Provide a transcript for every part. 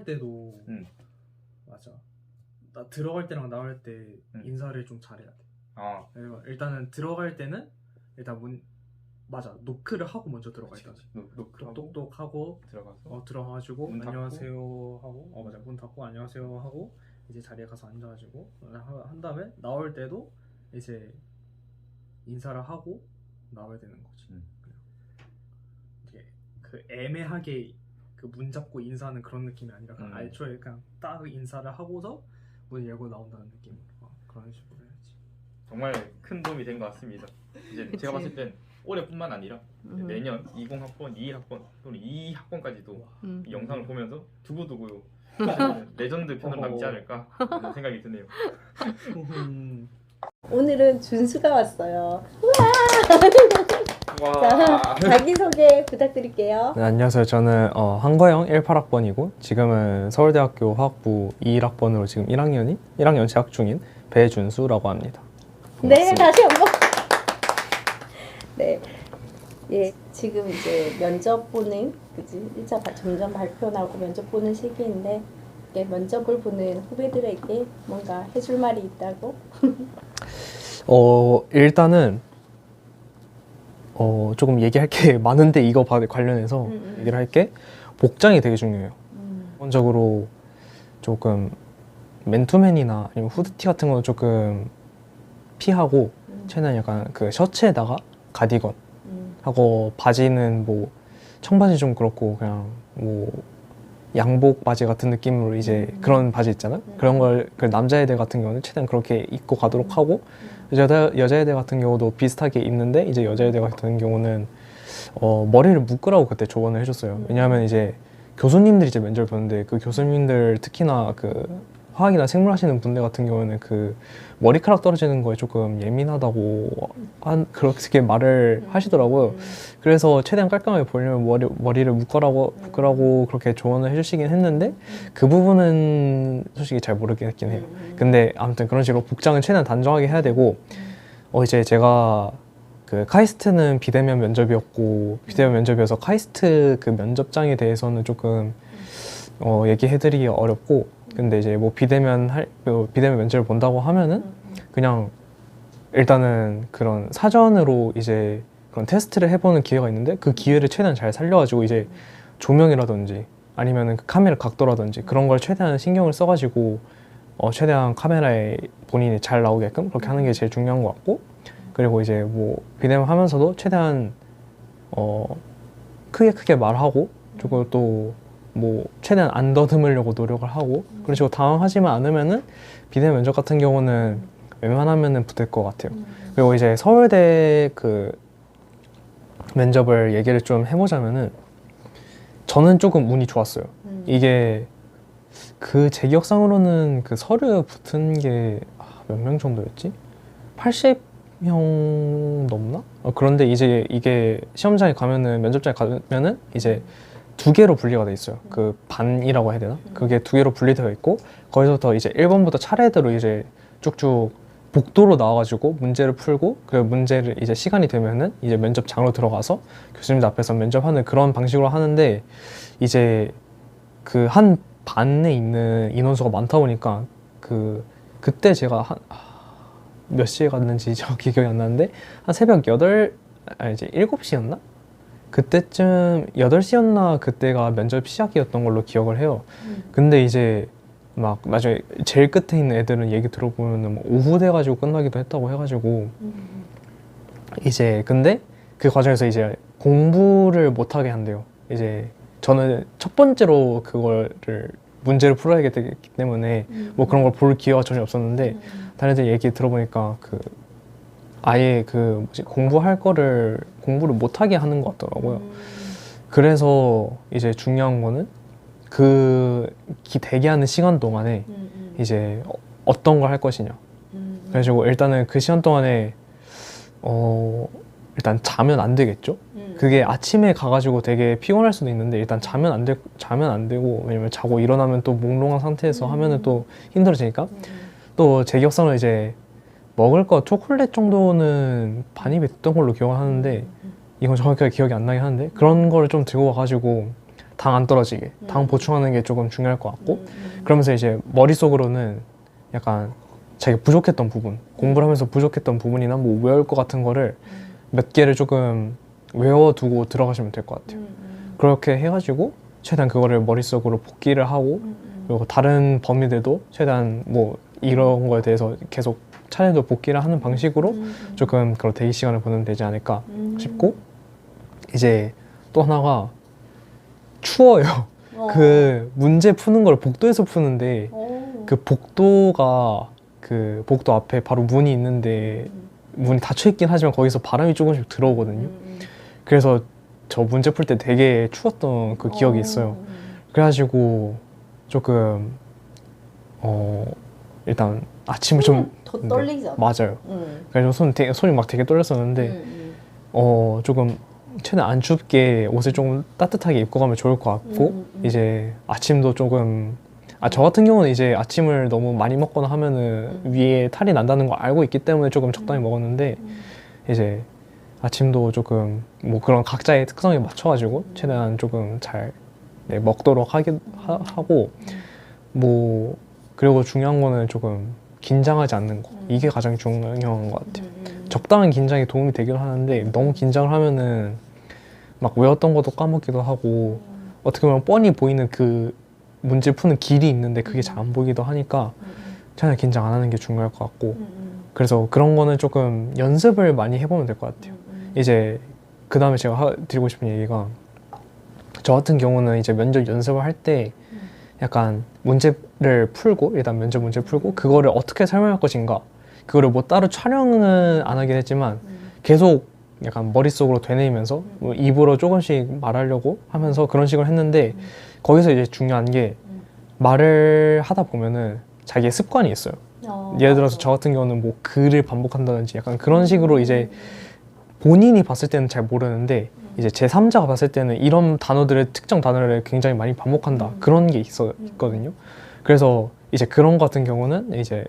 때도 맞아. 나 들어갈 때랑 나올 때 인사를 좀 잘해야 돼. 일단은 들어갈 때는 일단 맞아, 노크를 하고 먼저 들어가. 일단 똑똑똑 하고 들어가서 들어가가지고 안녕하세요 하고 맞아, 문 닫고 안녕하세요 하고 이제 자리에 가서 앉아가지고 한 다음에 나올 때도 이제 인사를 하고 나와야 되는 거지. 이게 그 애매하게 그 문 잡고 인사하는 그런 느낌이 아니라 애초에 그냥 딱 인사를 하고서 문 열고 나온다는 느낌. 그런 식으로 해야지. 정말 큰 도움이 된 것 같습니다. 이제 제가 봤을 땐 올해뿐만 아니라 내년 20학번, 21학번 또는 22학번까지도 이 영상을 보면서 두고두고 레전드 편을 남지 않을까 하는 생각이 드네요. 오늘은 준수가 왔어요. 와. 자, 자기소개 부탁드릴게요. 네, 안녕하세요. 저는 한거영 18학번이고 지금은 서울대학교 화학부 21학번으로 지금 1학년 재학 중인 배준수라고 합니다. 네, 다시 한번. 네, 예, 지금 이제 면접 보는, 그지? 1차 점점 발표 나오고 면접 보는 시기인데, 면접을 보는 후배들에게 뭔가 해줄 말이 있다고? 일단은 조금 얘기할 게 많은데 이거 관련해서 얘기를 할게. 복장이 되게 중요해요. 기본적으로 조금 맨투맨이나 아니면 후드티 같은 거 조금 피하고 최대한 약간 그 셔츠에다가 가디건 하고 바지는 뭐 청바지 좀 그렇고 그냥 뭐 양복 바지 같은 느낌으로 이제 그런 바지 있잖아. 그런 걸 그 남자애들 같은 경우는 최대한 그렇게 입고 가도록 하고 여자애들 같은 경우도 비슷하게 입는데 이제 여자애들 같은 경우는 머리를 묶으라고 그때 조언을 해줬어요. 왜냐하면 이제 교수님들이 이제 면접을 보는데 그 교수님들 특히나 그 화학이나 생물 하시는 분들 같은 경우는 그 머리카락 떨어지는 거에 조금 예민하다고 그렇게 말을 하시더라고요. 그래서 최대한 깔끔하게 보려면 머리를 묶으라고 그렇게 조언을 해주시긴 했는데 그 부분은 솔직히 잘 모르겠긴 해요. 근데 아무튼 그런 식으로 복장은 최대한 단정하게 해야 되고 이제 제가 그 카이스트는 비대면 면접이었고 비대면 면접이어서 카이스트 그 면접장에 대해서는 조금 얘기해드리기 어렵고 근데 이제 뭐 비대면 면접을 본다고 하면은 그냥 일단은 그런 사전으로 이제 그런 테스트를 해보는 기회가 있는데 그 기회를 최대한 잘 살려가지고 이제 조명이라든지 아니면은 그 카메라 각도라든지 그런 걸 최대한 신경을 써가지고 최대한 카메라에 본인이 잘 나오게끔 그렇게 하는 게 제일 중요한 것 같고 그리고 이제 뭐 비대면 하면서도 최대한 크게 말하고 그리고 또 뭐 최대한 안 더듬으려고 노력을 하고 그런 식으로 당황하지만 않으면은 비대면 면접 같은 경우는 웬만하면은 붙을 것 같아요. 그리고 이제 서울대 그 면접을 얘기를 좀 해보자면은 저는 조금 운이 좋았어요. 이게 그 제 기억상으로는 그 서류 붙은 게 몇 명 정도였지? 80명 넘나? 그런데 이제 이게 시험장에 가면은 면접장에 가면은 이제 2개로 분리가 돼 있어요. 그 반이라고 해야 되나? 그게 2개로 분리되어 있고 거기서부터 이제 1번부터 차례대로 이제 쭉쭉 복도로 나와가지고 문제를 풀고 그 문제를 이제 시간이 되면은 이제 면접장으로 들어가서 교수님들 앞에서 면접하는 그런 방식으로 하는데 이제 그 한 반에 있는 인원수가 많다 보니까 그때 제가 몇 시에 갔는지 정확히 기억이 안 나는데 한 새벽 7시였나? 그때쯤 8시였나 그때가 면접 시작이었던 걸로 기억을 해요. 근데 이제 막 나중에 제일 끝에 있는 애들은 얘기 들어보면은 뭐 오후 돼가지고 끝나기도 했다고 해가지고 이제 근데 그 과정에서 이제 공부를 못하게 한대요. 이제 저는 첫 번째로 그거를 문제를 풀어야 되기 때문에 뭐 그런 걸 볼 기회가 전혀 없었는데 다른 애들 얘기 들어보니까 아예 공부할 거를 공부를 못하게 하는 것 같더라고요. 그래서 이제 중요한 거는 대기하는 시간 동안에 이제 어떤 걸 할 것이냐. 그래가지고 일단은 그 시간 동안에 일단 자면 안 되겠죠. 그게 아침에 가가지고 되게 피곤할 수도 있는데 일단 자면 안 되고 왜냐면 자고 일어나면 또 몽롱한 상태에서 하면은 또 힘들어지니까 또 제 기억상으로 이제 먹을 거 초콜릿 정도는 반입이 됐던 걸로 기억을 하는데 이건 정확하게 기억이 안 나긴 하는데 그런 걸 좀 들고 와가지고 당 안 떨어지게 당 보충하는 게 조금 중요할 것 같고 그러면서 이제 머릿속으로는 약간 자기 부족했던 부분 공부를 하면서 부족했던 부분이나 뭐 외울 것 같은 거를 몇 개를 조금 외워두고 들어가시면 될 것 같아요. 그렇게 해가지고 최대한 그거를 머릿속으로 복기를 하고 그리고 다른 범위들도 최대한 뭐 이런 거에 대해서 계속 차례도 복기를 하는 방식으로 조금 그런 대기 시간을 보내면 되지 않을까 싶고 이제 또 하나가 추워요. 그 문제 푸는 걸 복도에서 푸는데 그 복도가 그 복도 앞에 바로 문이 있는데 문이 닫혀 있긴 하지만 거기서 바람이 조금씩 들어오거든요. 그래서 저 문제 풀 때 되게 추웠던 그 기억이 있어요. 그래가지고 조금 일단 아침을 좀 더 떨리죠. 맞아요. 그래서 손이 막 되게 떨렸었는데 조금 최대한 안 춥게 옷을 조금 따뜻하게 입고 가면 좋을 것 같고 이제 아침도 조금 저 같은 경우는 이제 아침을 너무 많이 먹거나 하면은 위에 탈이 난다는 걸 알고 있기 때문에 조금 적당히 먹었는데 이제 아침도 조금 뭐 그런 각자의 특성에 맞춰가지고 최대한 조금 잘 먹도록 하고 뭐 그리고 중요한 거는 조금 긴장하지 않는 거 이게 가장 중요한 것 같아요. 적당한 긴장이 도움이 되긴 하는데 너무 긴장을 하면은 막 외웠던 것도 까먹기도 하고 어떻게 보면 뻔히 보이는 그 문제 푸는 길이 있는데 그게 잘 안 보이기도 하니까 차라리 긴장 안 하는 게 중요할 것 같고 그래서 그런 거는 조금 연습을 많이 해보면 될 것 같아요. 이제 그 다음에 제가 드리고 싶은 얘기가 저 같은 경우는 이제 면접 연습을 할 때 약간 문제를 풀고 일단 면접 문제 풀고 그거를 어떻게 설명할 것인가 그거를 뭐 따로 촬영은 안 하긴 했지만 계속 약간 머릿속으로 되뇌이면서 뭐 입으로 조금씩 말하려고 하면서 그런 식으로 했는데 거기서 이제 중요한 게 말을 하다 보면은 자기의 습관이 있어요. 예를 들어서 저 같은 경우는 뭐 글을 반복한다든지 약간 그런 식으로 이제 본인이 봤을 때는 잘 모르는데 이제 제3자가 봤을 때는 이런 단어들을 특정 단어를 굉장히 많이 반복한다 그런 게 있거든요. 그래서 이제 그런 거 같은 경우는 이제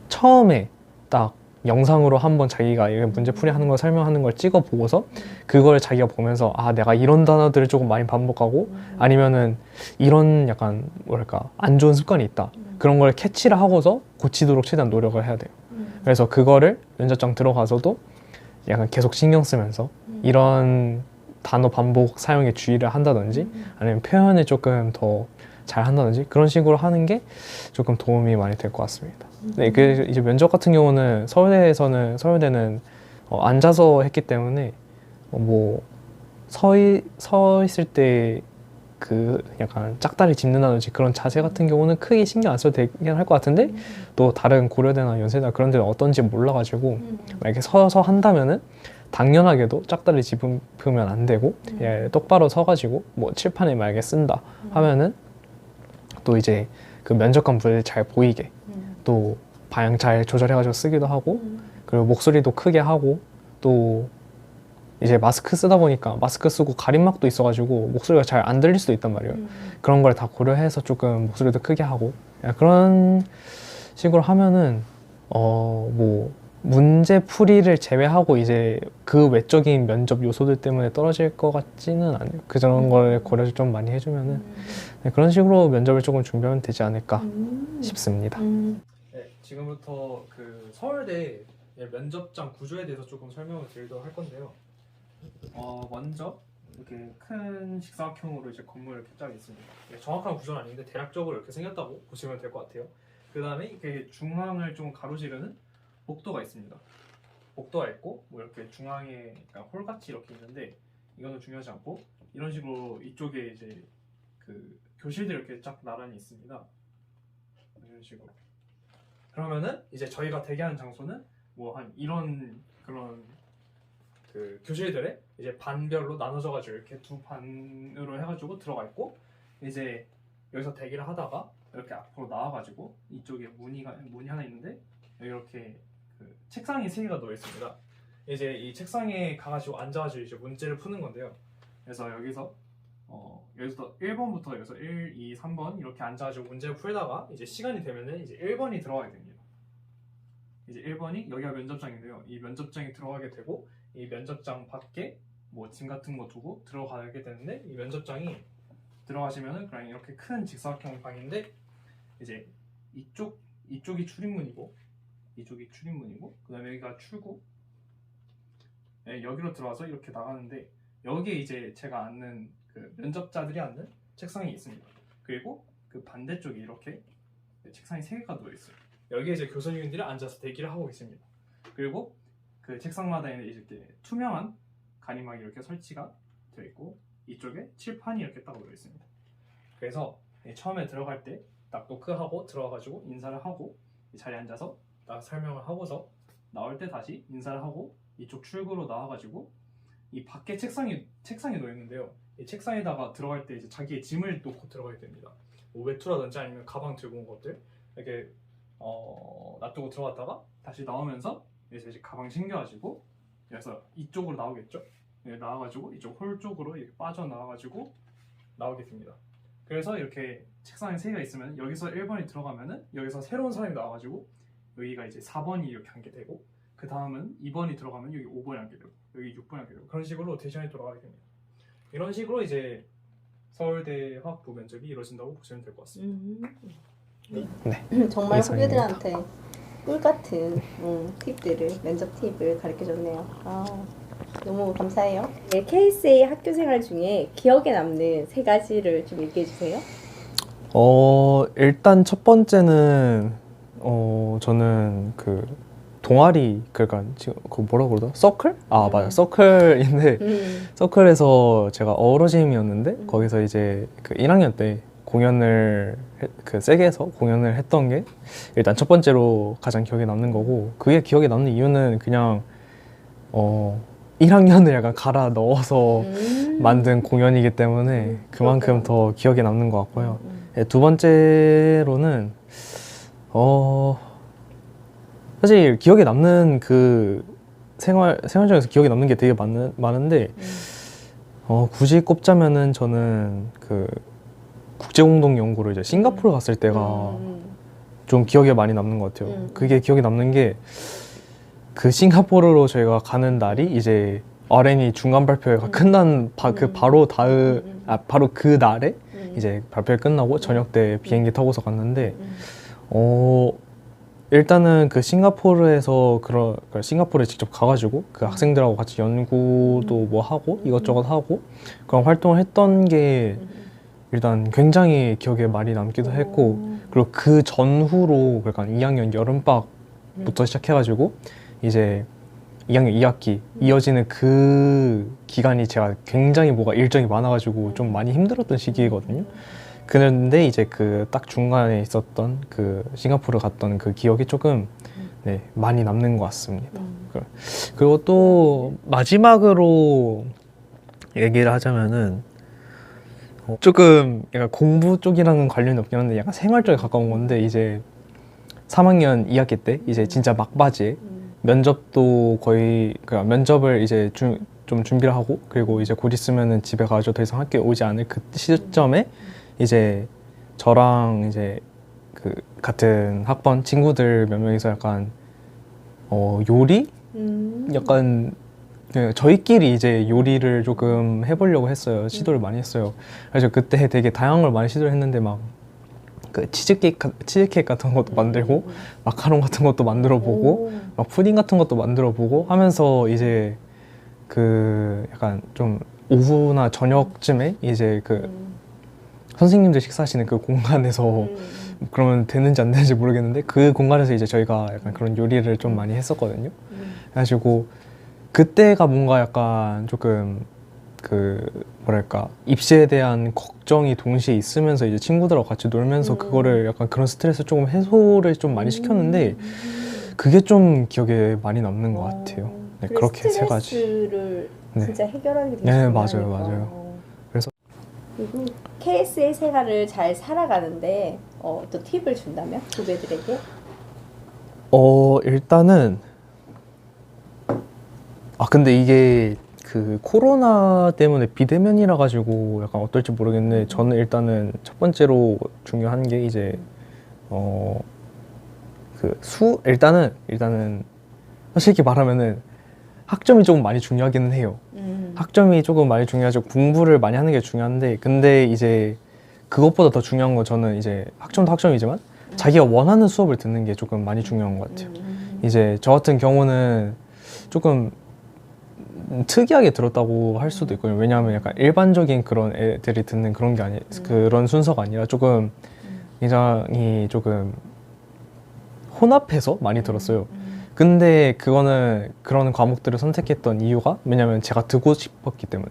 처음에 딱 영상으로 한번 자기가 문제풀이 하는 걸 설명하는 걸 찍어 보고서 그걸 자기가 보면서 내가 이런 단어들을 조금 많이 반복하고 아니면은 이런 약간 뭐랄까 안 좋은 습관이 있다 그런 걸 캐치를 하고서 고치도록 최대한 노력을 해야 돼요. 그래서 그거를 면접장 들어가서도 약간 계속 신경 쓰면서 이런 단어 반복 사용에 주의를 한다든지 아니면 표현을 조금 더 잘 한다든지 그런 식으로 하는 게 조금 도움이 많이 될 것 같습니다. 네, 그 이제 면접 같은 경우는 서울대는 앉아서 했기 때문에 뭐 서 있을 때 그 약간 짝다리 짚는다든지 그런 자세 같은 경우는 크게 신경 안 써도 되긴 할 것 같은데 또 다른 고려대나 연세대나 그런 데는 어떤지 몰라가지고 만약에 서서 한다면은 당연하게도 짝다리 짚으면 안 되고 똑바로 서가지고 뭐 칠판에 만약에 쓴다 하면은 또 이제 그 면접관 분들이 잘 보이게 또 방향 잘 조절해가지고 쓰기도 하고 그리고 목소리도 크게 하고 또 이제 마스크 쓰다 보니까 마스크 쓰고 가림막도 있어가지고 목소리가 잘 안 들릴 수도 있단 말이에요. 그런 걸 다 고려해서 조금 목소리도 크게 하고 그런 식으로 하면은 뭐 문제풀이를 제외하고 이제 그 외적인 면접 요소들 때문에 떨어질 것 같지는 않아요. 그런 걸 고려를 좀 많이 해주면은 그런 식으로 면접을 조금 준비하면 되지 않을까 싶습니다. 네, 지금부터 그 서울대 면접장 구조에 대해서 조금 설명을 드리도록 할 건데요. 먼저 이렇게 큰 직사각형으로 이제 건물 이렇게 쫙 있습니다. 정확한 구조는 아닌데 대략적으로 이렇게 생겼다고 보시면 될 것 같아요. 그 다음에 이렇게 중앙을 좀 가로지르는 복도가 있습니다. 복도가 있고 뭐 이렇게 중앙에 홀같이 이렇게 있는데 이거는 중요하지 않고 이런 식으로 이쪽에 이제 그 교실들이 이렇게 쫙 나란히 있습니다. 이런 식으로. 그러면은 이제 저희가 대기하는 장소는 뭐 한 이런 그런 그 교실들에 이제 반별로 나눠져가지고 이렇게 두 반으로 해가지고 들어가 있고 이제 여기서 대기를 하다가 이렇게 앞으로 나와가지고 이쪽에 문이 하나 있는데 이렇게 그 책상이 3개가 놓여 있습니다. 이제 이 책상에 가가지고 앉아가지고 이제 문제를 푸는 건데요. 그래서 여기서 1번부터 여기서 1, 2, 3번 이렇게 앉아가지고 문제를 풀다가 이제 시간이 되면은 이제 1번이 들어가게 됩니다. 이제 1번이 여기가 면접장인데요. 이 면접장이 들어가게 되고 이 면접장 밖에 뭐 짐 같은 거 두고 들어가게 되는데 이 면접장이 들어가시면은 그냥 이렇게 큰 직사각형 방인데 이제 이쪽이 출입문이고 이쪽이 출입문이고 그다음에 여기가 출구. 네, 여기로 들어와서 이렇게 나가는데 여기에 이제 제가 앉는 그 면접자들이 앉는 책상이 있습니다. 그리고 그 반대쪽에 이렇게 책상이 3개가 놓여 있어요. 여기에 이제 교수님들이 앉아서 대기를 하고 계십니다. 그리고 그 책상마다 이제 이렇게 투명한 가림막이 이렇게 설치가 되어 있고 이쪽에 칠판이 이렇게 딱 놓여 있습니다. 그래서 처음에 들어갈 때 딱 노크하고 들어와가지고 인사를 하고 이 자리에 앉아서 딱 설명을 하고서 나올 때 다시 인사를 하고 이쪽 출구로 나와가지고 이 밖에 책상이 놓여 있는데요. 이 책상에다가 들어갈 때 이제 자기의 짐을 놓고 들어가야 됩니다. 뭐 외투라든지 아니면 가방 들고 온 것들 이렇게 놔두고 들어갔다가 다시 나오면서 이제 가방 챙겨가지고 여기서 이쪽으로 나오겠죠. 네, 나와가지고 이쪽 홀 쪽으로 이렇게 빠져 나와가지고 나오게 됩니다. 그래서 이렇게 책상에 3개가 있으면 여기서 1번이 들어가면은 여기서 새로운 사람이 나와가지고 여기가 이제 4번이 이렇게 앉게 되고 그 다음은 2번이 들어가면 여기 5번이 앉게 되고 여기 6번이 앉게 되고 그런 식으로 로테이션이 돌아가게 됩니다. 이런 식으로 이제 서울대 화학부 면접이 이루어진다고 보시면 될 것 같습니다. 네. 정말 이상입니다. 후배들한테 꿀 같은 팁들을 면접 팁을 가르쳐줬네요. 너무 감사해요. 네, KSA 학교 생활 중에 기억에 남는 3가지를 좀 얘기해 주세요. 일단 첫 번째는 저는 그 동아리 그러니까 지금 그 뭐라고 그러더라? 서클? 맞아. 서클인데 서클에서 제가 어우러짐이었는데 거기서 이제 그 1학년 때 공연을 그 세게 해서 공연을 했던 게 일단 첫 번째로 가장 기억에 남는 거고 그게 기억에 남는 이유는 그냥 1학년을 약간 갈아 넣어서 만든 공연이기 때문에 그만큼 더 기억에 남는 것 같고요. 네, 두 번째로는 사실 기억에 남는 그 생활장에서 기억에 남는 게 되게 많은데 굳이 꼽자면은 저는 그 국제공동연구를 이제 싱가포르 갔을 때가 좀 기억에 많이 남는 것 같아요. 그게 기억에 남는 게 그 싱가포르로 저희가 가는 날이 이제 R&E 중간 발표회가 끝난 바로 그 날에 이제 발표회 끝나고 저녁 때 비행기 타고서 갔는데 일단은 그 싱가포르에서 싱가포르에 직접 가가지고 그 학생들하고 같이 연구도 뭐 하고 이것저것 하고 그런 활동을 했던 게 일단 굉장히 기억에 많이 남기도 했고 그리고 그 전후로 그러니까 2학년 여름방학부터 시작해가지고 이제 2학년 2학기 이어지는 그 기간이 제가 굉장히 뭐가 일정이 많아가지고 좀 많이 힘들었던 시기거든요. 그런데 이제 그 딱 중간에 있었던 그 싱가포르 갔던 그 기억이 조금 많이 남는 것 같습니다. 그리고 또 마지막으로 얘기를 하자면은 조금 약간 공부 쪽이랑은 관련이 없긴 한데 약간 생활 쪽에 가까운 건데 이제 3학년 2학기 때 이제 진짜 막바지에 면접도 거의 그러니까 면접을 이제 좀 준비를 하고 그리고 이제 곧 있으면은 집에 가서 더 이상 학교에 오지 않을 그 시점에 이제 저랑 이제 그 같은 학번 친구들 몇 명이서 약간 요리? 약간 저희끼리 이제 요리를 조금 해보려고 했어요. 시도를 많이 했어요. 그래서 그때 되게 다양한 걸 많이 시도를 했는데 막 그 치즈케이크 같은 것도 만들고 마카롱 같은 것도 만들어 보고 막 푸딩 같은 것도 만들어 보고 하면서 이제 그 약간 좀 오후나 저녁쯤에 이제 그 선생님들 식사하시는 그 공간에서 그러면 되는지 안 되는지 모르겠는데 그 공간에서 이제 저희가 약간 그런 요리를 좀 많이 했었거든요. 그래가지고 그때가 뭔가 약간 조금 그 뭐랄까 입시에 대한 걱정이 동시에 있으면서 이제 친구들하고 같이 놀면서 그거를 약간 그런 스트레스 조금 해소를 좀 많이 시켰는데 그게 좀 기억에 많이 남는 것 같아요. 네, 그렇게 3가지. 스트레스를 진짜 해결하게 되는 네, 맞아요. 그래서 그리고 KSA 생활을 잘 살아가는데 또 팁을 준다면 후배들에게? 일단은 근데 이게 그 코로나 때문에 비대면이라 가지고 약간 어떨지 모르겠는데 저는 일단은 첫 번째로 중요한 게 이제 일단은 솔직히 말하면은 학점이 조금 많이 중요하기는 해요. 학점이 조금 많이 중요하죠. 공부를 많이 하는 게 중요한데 근데 이제 그것보다 더 중요한 건 저는 이제 학점도 학점이지만 자기가 원하는 수업을 듣는 게 조금 많이 중요한 것 같아요. 이제 저 같은 경우는 조금 특이하게 들었다고 할 수도 있거든요. 왜냐하면 약간 일반적인 그런 애들이 듣는 그런 게 그런 순서가 아니라 조금 굉장히 조금 혼합해서 많이 들었어요. 근데 그거는 그런 과목들을 선택했던 이유가 왜냐면 제가 듣고 싶었기 때문에.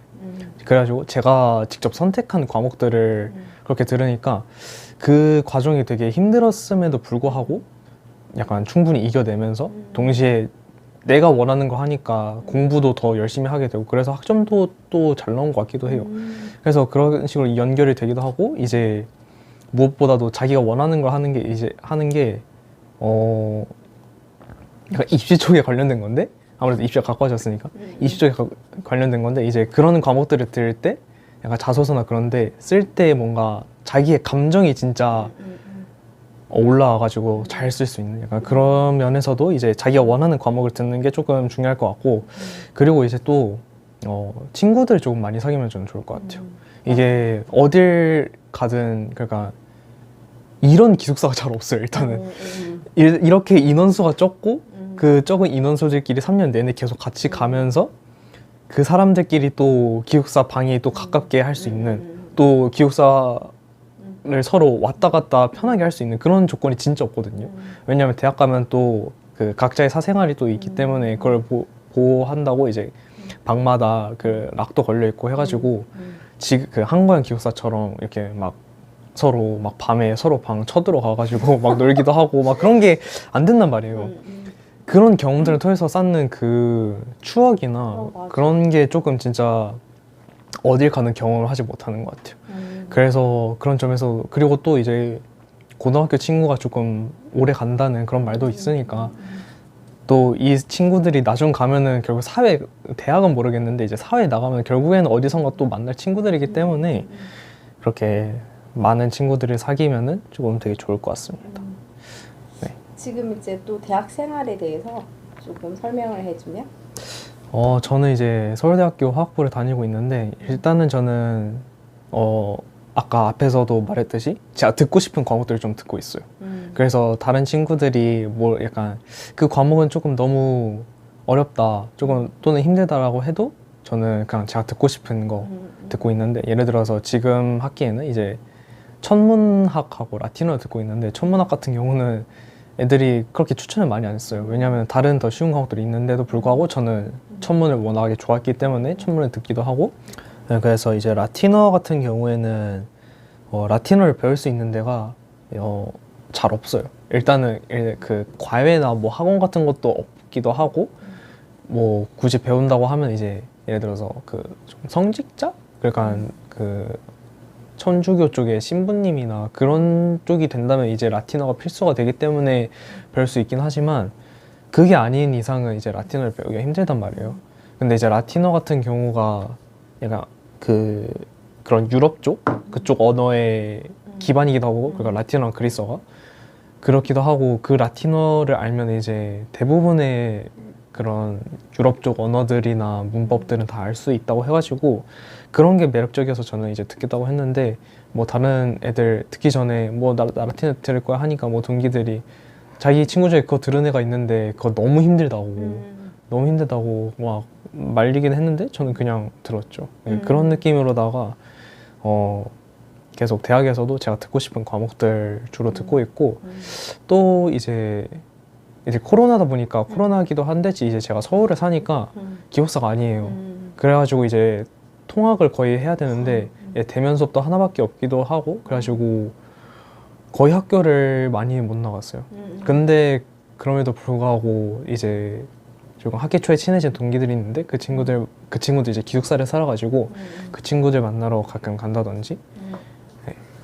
그래가지고 제가 직접 선택한 과목들을 그렇게 들으니까 그 과정이 되게 힘들었음에도 불구하고 약간 충분히 이겨내면서 동시에 내가 원하는 거 하니까 공부도 더 열심히 하게 되고 그래서 학점도 또 잘 나온 것 같기도 해요. 그래서 그런 식으로 연결이 되기도 하고 이제 무엇보다도 자기가 원하는 걸 하는 게 이제 하는 게 약간 입시 쪽에 관련된 건데 아무래도 입시가 가까워졌으니까 입시 쪽에 관련된 건데 이제 그런 과목들을 들을 때 약간 자소서나 그런데 쓸 때 뭔가 자기의 감정이 진짜 올라와가지고 잘 쓸 수 있는 약간 그런 면에서도 이제 자기가 원하는 과목을 듣는 게 조금 중요할 것 같고 그리고 이제 또 친구들 조금 많이 사귀면 좀 좋을 것 같아요. 이게 어딜 가든 그러니까 이런 기숙사가 잘 없어요. 일단은 이렇게 인원수가 적고 그 적은 인원수들끼리 3년 내내 계속 같이 가면서 그 사람들끼리 또 기숙사 방이 또 가깝게 할 수 있는 또 기숙사를 서로 왔다 갔다 편하게 할 수 있는 그런 조건이 진짜 없거든요. 왜냐하면 대학 가면 또 그 각자의 사생활이 또 있기 때문에 그걸 보호한다고 이제 방마다 그 락도 걸려 있고 해가지고 지금 그 한국형 기숙사처럼 이렇게 막 서로 막 밤에 서로 방 쳐들어가가지고 막 놀기도 하고 막 그런 게 안 된단 말이에요. 그런 경험들을 통해서 쌓는 그 추억이나 그런 게 조금 진짜 어딜 가는 경험을 하지 못하는 것 같아요. 그래서 그런 점에서 그리고 또 이제 고등학교 친구가 조금 오래 간다는 그런 말도 있으니까 또 이 친구들이 나중 가면은 결국 사회 대학은 모르겠는데 이제 사회에 나가면 결국에는 어디선가 또 만날 친구들이기 때문에 그렇게 많은 친구들을 사귀면은 조금 되게 좋을 것 같습니다. 지금 이제 또 대학 생활에 대해서 조금 설명을 해주면? 저는 이제 서울대학교 화학부를 다니고 있는데 일단은 저는 아까 앞에서도 말했듯이 제가 듣고 싶은 과목들을 좀 듣고 있어요. 그래서 다른 친구들이 뭐 약간 그 과목은 조금 너무 어렵다, 조금 또는 힘들다라고 해도 저는 그냥 제가 듣고 싶은 거 듣고 있는데 예를 들어서 지금 학기에는 이제 천문학하고 라틴어를 듣고 있는데 천문학 같은 경우는 애들이 그렇게 추천을 많이 안 했어요. 왜냐하면 다른 더 쉬운 과목들이 있는데도 불구하고 저는 천문을 워낙에 좋아했기 때문에 천문을 듣기도 하고 그래서 이제 라틴어 같은 경우에는 라틴어를 배울 수 있는 데가 잘 없어요. 일단은 그 과외나 뭐 학원 같은 것도 없기도 하고 뭐 굳이 배운다고 하면 이제 예를 들어서 그 좀 성직자? 그러니까 그 천주교 쪽의 신부님이나 그런 쪽이 된다면 이제 라틴어가 필수가 되기 때문에 배울 수 있긴 하지만 그게 아닌 이상은 이제 라틴어를 배우기가 힘들단 말이에요. 근데 이제 라틴어 같은 경우가 약간 그런 유럽 쪽 그쪽 언어의 기반이기도 하고 그러니까 라틴어랑 그리스어가 그렇기도 하고 그 라틴어를 알면 이제 대부분의 그런 유럽 쪽 언어들이나 문법들은 다 알 수 있다고 해가지고 그런 게 매력적이어서 저는 이제 듣겠다고 했는데 뭐 다른 애들 듣기 전에 뭐 나 라틴어 들을 거야 하니까 뭐 동기들이 자기 친구 중에 그거 들은 애가 있는데 그거 너무 힘들다고 막 말리긴 했는데 저는 그냥 들었죠. 그런 느낌으로다가 계속 대학에서도 제가 듣고 싶은 과목들 주로 듣고 있고 또 이제 코로나다 보니까 코로나기도 한데 이제 제가 서울에 사니까 기숙사가 아니에요. 그래가지고 이제 통학을 거의 해야 되는데 대면 수업도 하나밖에 없기도 하고 그래가지고 거의 학교를 많이 못 나갔어요. 근데 그럼에도 불구하고 이제 조금 학기 초에 친해진 동기들이 있는데 그 친구들 이제 기숙사를 살아가지고 그 친구들 만나러 가끔 간다든지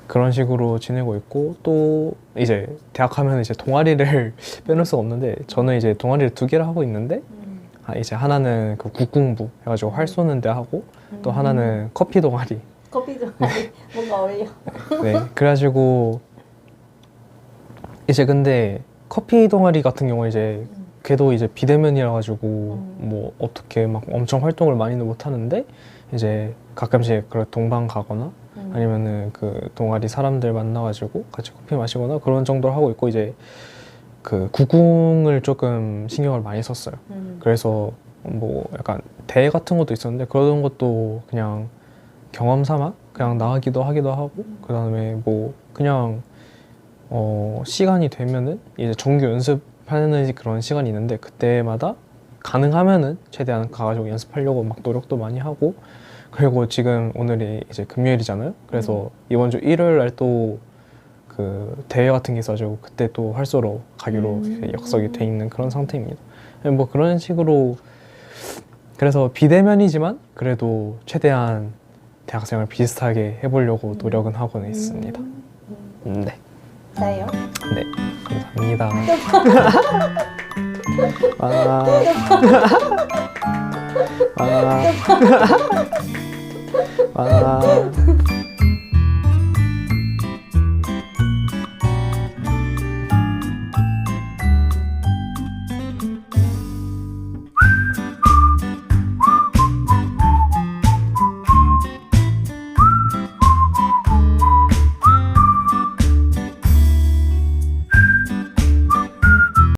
그런 식으로 지내고 있고 또 이제 대학 하면 이제 동아리를 빼놓을 수가 없는데 저는 이제 동아리를 2개를 하고 있는데 이제 하나는 그 국공부 해가지고 활 쏘는 데 하고 또 하나는 커피 동아리. 커피 동아리 뭔가 어울려. 네, 그래가지고 이제 근데 커피 동아리 같은 경우는 이제 걔도 이제 비대면이라 가지고 뭐 어떻게 막 엄청 활동을 많이는 못 하는데 이제 가끔씩 그런 동방 가거나 아니면은 그 동아리 사람들 만나가지고 같이 커피 마시거나 그런 정도를 하고 있고 이제 그 구궁을 조금 신경을 많이 썼어요. 그래서 뭐 약간 대회 같은 것도 있었는데 그런 것도 그냥 경험 삼아 그냥 나가기도 하기도 하고 그 다음에 뭐 그냥 시간이 되면은 이제 정규 연습하는 그런 시간이 있는데 그때마다 가능하면은 최대한 가가지고 연습하려고 막 노력도 많이 하고 그리고 지금 오늘이 이제 금요일이잖아요. 그래서 이번 주 일요일 날 또 그 대회 같은 게 있어가지고 그때 또 활쏘러 가기로 이제 약속이 돼 있는 그런 상태입니다. 뭐 그런 식으로 그래서 비대면이지만 그래도 최대한 대학생활 비슷하게 해보려고 노력은 하고는 있습니다. 네. 맞아요. 네. 감사합니다. 아. 아. 아.